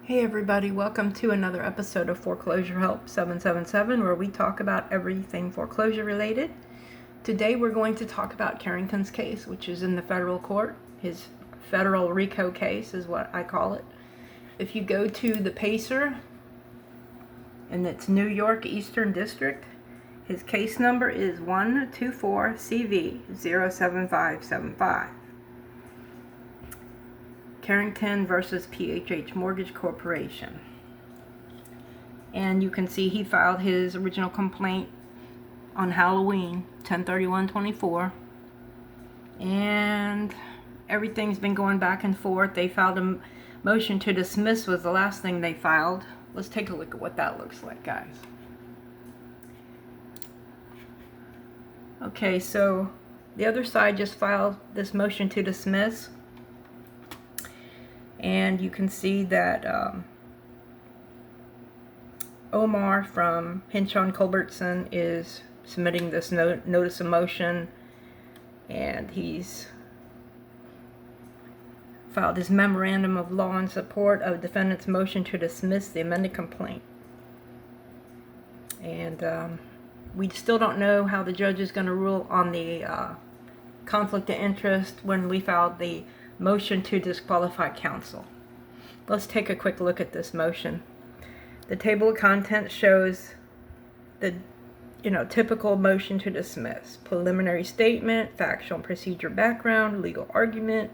Hey everybody, welcome to another episode of Foreclosure Help 777, where we talk about everything foreclosure related. Today we're going to talk about Carrington's case, which is in the federal court. His federal RICO case is what I call it. If you go to the PACER, and it's New York Eastern District, his case number is 124CV07575. Carrington versus PHH Mortgage Corporation. And you can see he filed his original complaint on Halloween, 10/31/24. And everything's been going back and forth. They filed a motion to dismiss was the last thing they filed. Let's take a look at what that looks like, guys. Okay, so the other side just filed this motion to dismiss. And you can see that Omar from Hinchon Culbertson is submitting this notice of motion, and he's filed his memorandum of law in support of defendant's motion to dismiss the amended complaint. And we still don't know how the judge is going to rule on the conflict of interest when we filed the motion to disqualify counsel. Let's take a quick look at this motion. The table of contents shows the typical motion to dismiss: preliminary statement, factual and procedure background, legal argument,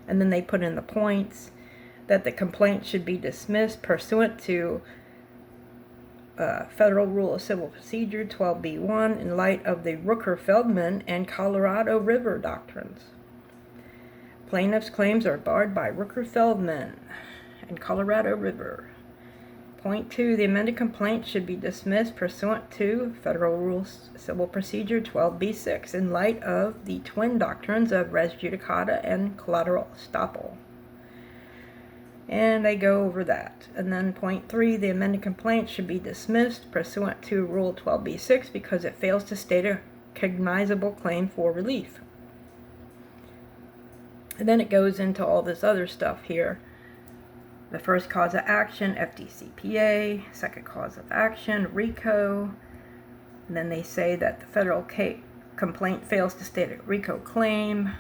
and then they put in the points that the complaint should be dismissed pursuant to Federal Rule of Civil Procedure 12b1 in light of the Rooker-Feldman and Colorado River doctrines. Plaintiff's claims are barred by Rooker-Feldman and Colorado River. Point 2, the amended complaint should be dismissed pursuant to Federal Rules Civil Procedure 12b6 in light of the twin doctrines of res judicata and collateral estoppel. And they go over that. And then point 3, the amended complaint should be dismissed pursuant to Rule 12b6 because it fails to state a cognizable claim for relief. And then it goes into all this other stuff here. The first cause of action, FDCPA. Second cause of action, RICO. And then they say that the federal complaint fails to state a RICO claim.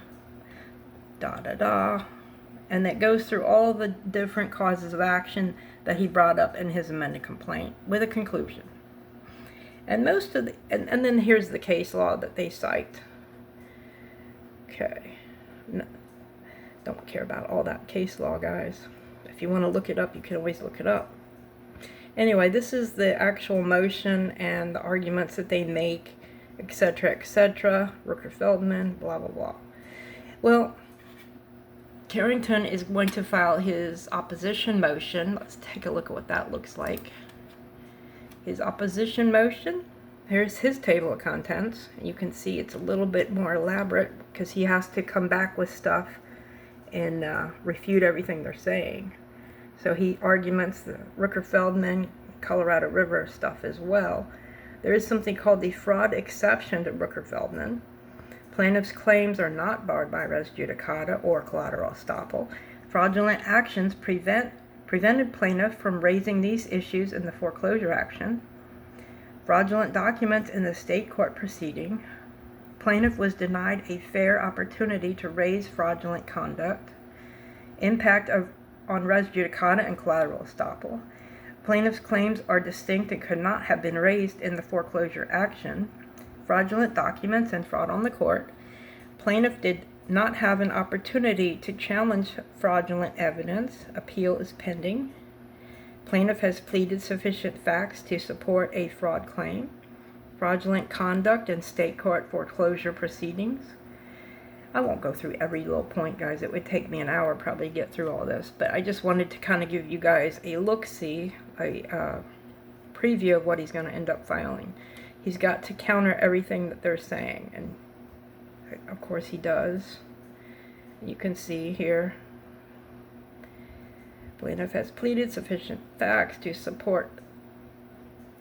And that goes through all the different causes of action that he brought up in his amended complaint with a conclusion. And most of the, and then here's the case law that they cite. Okay. No. Don't care about all that case law, guys. If you want to look it up, you can always look it up. Anyway, this is the actual motion and the arguments that they make, etc., etc. Rooker-Feldman, blah, blah, blah. Well, Carrington is going to file his opposition motion. Let's take a look at what that looks like. His opposition motion. Here's his table of contents. You can see it's a little bit more elaborate because he has to come back with stuff and refute everything they're saying. So he arguments the Rooker-Feldman, Colorado River stuff as well. There is something called the fraud exception to Rooker-Feldman. Plaintiff's claims are not barred by res judicata or collateral estoppel. Fraudulent actions prevented plaintiff from raising these issues in the foreclosure action. Fraudulent documents in the state court proceeding. Plaintiff was denied a fair opportunity to raise fraudulent conduct. Impact on res judicata and collateral estoppel. Plaintiff's claims are distinct and could not have been raised in the foreclosure action. Fraudulent documents and fraud on the court. Plaintiff did not have an opportunity to challenge fraudulent evidence. Appeal is pending. Plaintiff has pleaded sufficient facts to support a fraud claim. Fraudulent conduct in state court foreclosure proceedings. I won't go through every little point, guys. It would take me an hour probably to get through all this. But I just wanted to kind of give you guys a look-see, a preview of what he's going to end up filing. He's got to counter everything that they're saying. And, of course, he does. You can see here. Plaintiff has pleaded sufficient facts to support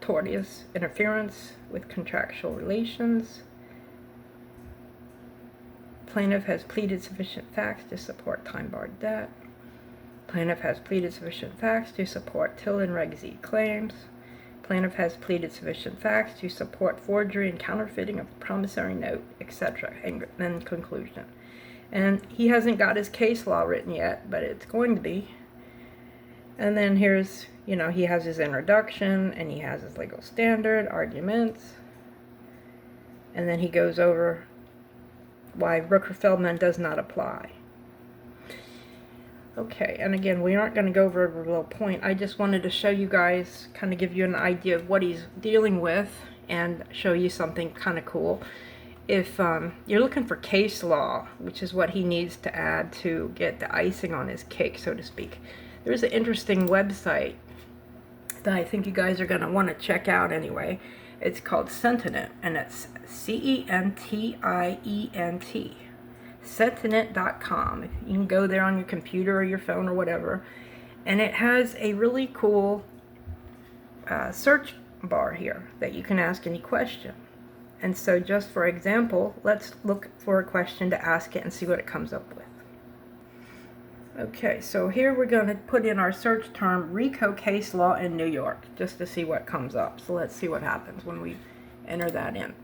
tortious interference with contractual relations. Plaintiff has pleaded sufficient facts to support time-barred debt. Plaintiff has pleaded sufficient facts to support Till and Reg Z claims. Plaintiff has pleaded sufficient facts to support forgery and counterfeiting of the promissory note, etc. And then conclusion. And he hasn't got his case law written yet, but it's going to be. And then here's, he has his introduction, and he has his legal standard, arguments. And then he goes over why Rooker-Feldman does not apply. Okay, and again, we aren't going to go over every little point. I just wanted to show you guys, kind of give you an idea of what he's dealing with, and show you something kind of cool. If you're looking for case law, which is what he needs to add to get the icing on his cake, so to speak, there's an interesting website that I think you guys are going to want to check out anyway. It's called Sentinent, and it's CENTIENT. Sentinent.com. You can go there on your computer or your phone or whatever, and it has a really cool search bar here that you can ask any question. And so, just for example, let's look for a question to ask it and see what it comes up with. Okay, so here we're going to put in our search term RICO case law in New York, just to see what comes up. So let's see what happens when we enter that in.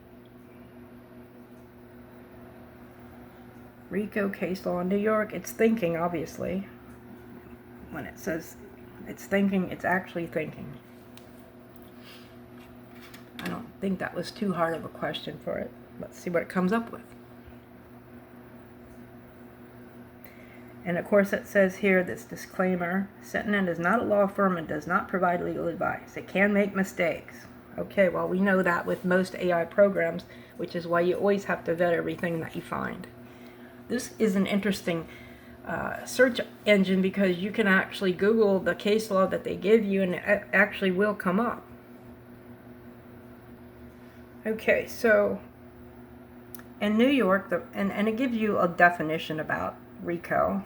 RICO case law in New York. It's thinking, obviously. When it says it's thinking, it's actually thinking. I don't think that was too hard of a question for it. Let's see what it comes up with. And of course it says here, this disclaimer, Sentinent is not a law firm and does not provide legal advice. It can make mistakes. Okay, well, we know that with most AI programs, which is why you always have to vet everything that you find. This is an interesting search engine because you can actually Google the case law that they give you and it actually will come up. Okay, so in New York, and it gives you a definition about RICO,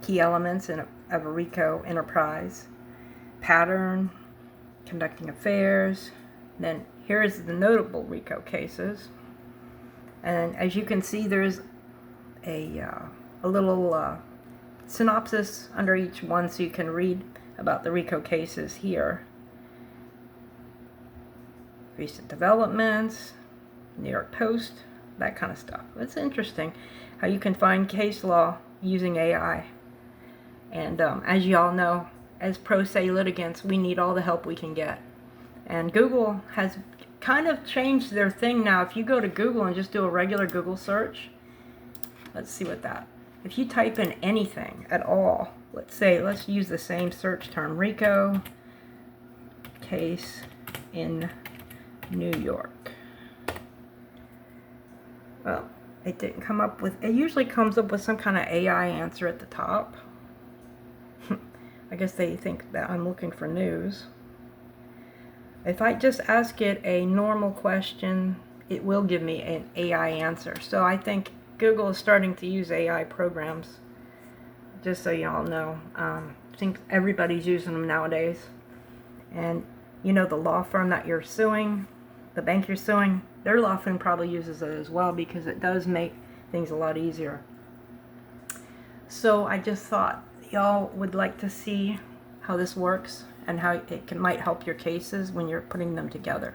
key elements of a RICO enterprise, pattern, conducting affairs. Then here's the notable RICO cases. And as you can see, there's a little synopsis under each one so you can read about the RICO cases here. Recent developments, New York Post, that kind of stuff. It's interesting how you can find case law using AI. And as you all know, as pro se litigants, we need all the help we can get. And Google has kind of changed their thing now. If you go to Google and just do a regular Google search, let's see what that. If you type in anything at all, let's use the same search term, RICO case in New York. Well, it didn't come up with, it usually comes up with some kind of AI answer at the top. I guess they think that I'm looking for news. If I just ask it a normal question, it will give me an AI answer. So I think Google is starting to use AI programs, just so you all know. I think everybody's using them nowadays. And you know, the law firm that you're suing, the bank you're suing, their law firm probably uses it as well because it does make things a lot easier. So I just thought y'all would like to see how this works and how it might help your cases when you're putting them together.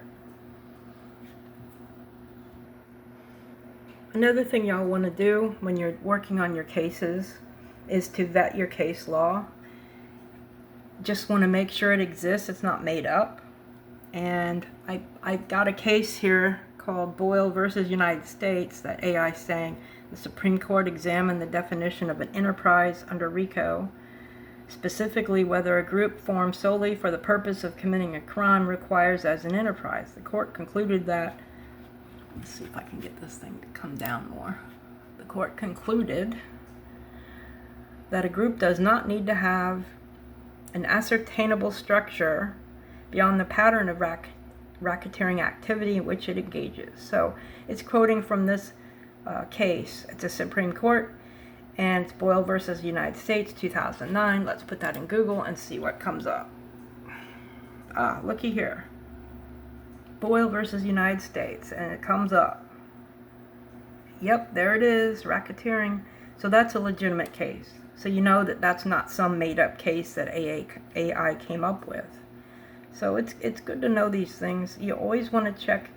Another thing y'all want to do when you're working on your cases is to vet your case law. Just want to make sure it exists, it's not made up. And I got a case here called Boyle versus United States that AI is saying the Supreme Court examined the definition of an enterprise under RICO, specifically whether a group formed solely for the purpose of committing a crime requires as an enterprise. The court concluded that, let's see if I can get this thing to come down more. The court concluded that a group does not need to have an ascertainable structure beyond the pattern of racketeering activity in which it engages. So it's quoting from this case. It's a Supreme Court, and it's Boyle versus United States, 2009. Let's put that in Google and see what comes up. Looky here. Boyle versus United States, and it comes up. Yep, there it is, racketeering. So that's a legitimate case. So you know that that's not some made-up case that AI came up with. So it's good to know these things. You always want to check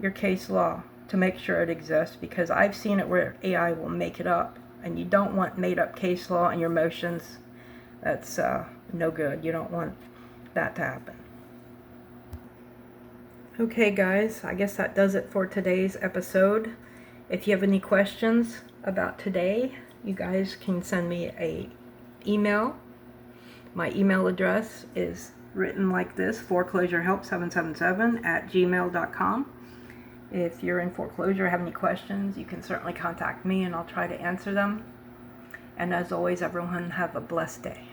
your case law to make sure it exists, because I've seen it where AI will make it up, and you don't want made-up case law in your motions. That's no good. You don't want that to happen. Okay guys, I guess that does it for today's episode. If you have any questions about today, you guys can send me a email. My email address is written like this: foreclosurehelp777@gmail.com. If you're in foreclosure or have any questions, you can certainly contact me and I'll try to answer them. And as always, everyone have a blessed day.